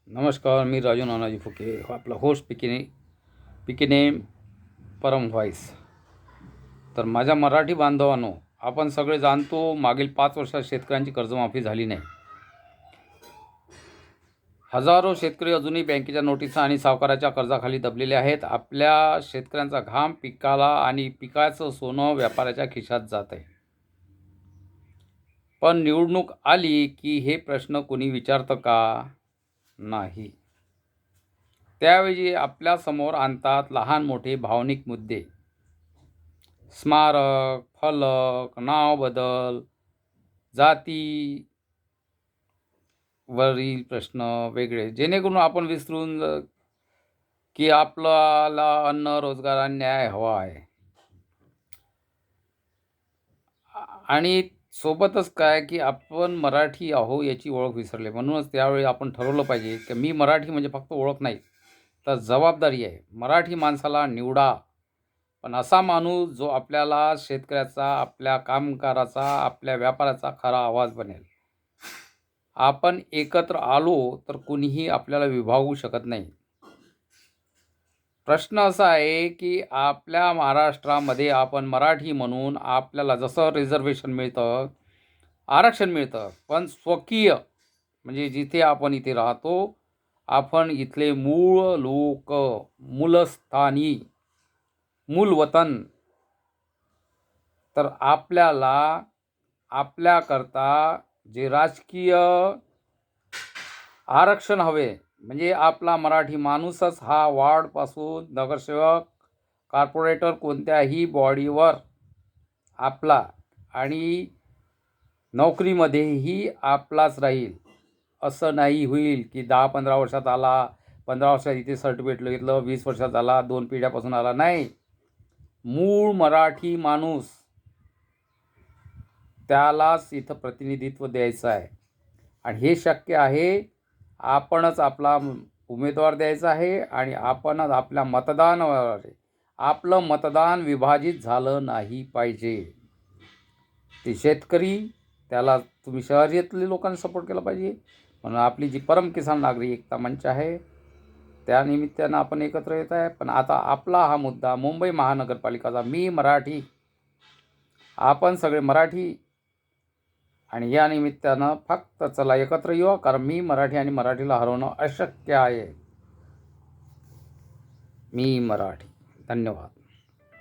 नमस्कार, मी राजू नानाजी फुके, आपला होस्ट पिकिनेम परम व्हॉइस. तर माझ्या मराठी बांधवांनो, आपण सगळे जाणतो मागील 5 वर्षात शेतकऱ्यांची कर्जमाफी झाली नाही. हजारो शेतकरी अजूनही बँकेच्या नोटिसा आणि सावकाराच्या कर्जाखाली दबलेले आहेत. आपल्या शेतकऱ्यांचा घाम पिकाला आणि पिकाचं सोनं व्यापाऱ्याच्या खिशात जात आहे. पण निवडणूक आली की हे प्रश्न कोणी विचारतं का? नाही. त्यावेळी आपल्यासमोर आणतात लहान मोठे भावनिक मुद्दे, स्मारक, फलक, नाव बदल, जातीवरील प्रश्न वेगळे, जेणेकरून आपण विसरून की आपल्याला अन्न, रोजगार आणि न्याय हवा आहे. आणि सोबतच काय की आपण मराठी आहो याची ओळख विसरले. म्हणूनच त्यावेळी आपण ठरवलं पाहिजे की मी मराठी म्हणजे फक्त ओळख नाही, तर जबाबदारी आहे. मराठी माणसाला निवडा, पण असा माणूस जो आपल्याला शेतकऱ्याचा, आपल्या कामगाराचा, आपल्या व्यापाराचा खरा आवाज बनेल. आपण एकत्र आलो तर कुणीही आपल्याला विभागू शकत नाही. प्रश्न असा आहे की आपल्या महाराष्ट्रामध्ये आपण मराठी म्हणून आपल्याला जसं रिझर्वेशन मिळतं, आरक्षण मिळतं, पण स्वकीय म्हणजे जिथे आपण इथे राहतो, आपण इथले मूळ लोक, मूलस्थानी, मूल वतन, तर आपल्याला आपल्याकरता जे राजकीय आरक्षण हवे, म्हणजे आपला मराठी माणूसच हा वार्डपासून नगरसेवक, कॉर्पोरेटर कोणत्याही बॉडीवर आपला आणि नोकरीमध्येही आपलाच राहील. असं नाही होईल की 10-15 वर्षात आला, 15 वर्षात इथे सर्टिफिकेट घेतलं, 20 वर्षात आला, 2 पिढ्यापासून आला. नाही, मूळ मराठी माणूस त्यालाच इथं प्रतिनिधित्व द्यायचं आहे. आणि हे शक्य आहे. आपणच आपला उमेदवार द्यायचा आहे आणि आपणच आपल्या मतदानावर, आपलं मतदान विभाजित झालं नाही पाहिजे. ते शेतकरी, त्याला तुम्ही शहरातल्या लोकांनी सपोर्ट केला पाहिजे. म्हणून आपली जी परम किसान नागरी एकता मंच आहे, त्या निमित्तानं आपण एकत्र येत आहे. पण आता आपला हा मुद्दा मुंबई महानगरपालिकाचा, मी मराठी, आपण सगळे मराठी, आणि या निमित्तानं फक्त चला एकत्र येऊ, कारण मी मराठी आणि मराठीला हरवणं अशक्य आहे. मी मराठी. धन्यवाद.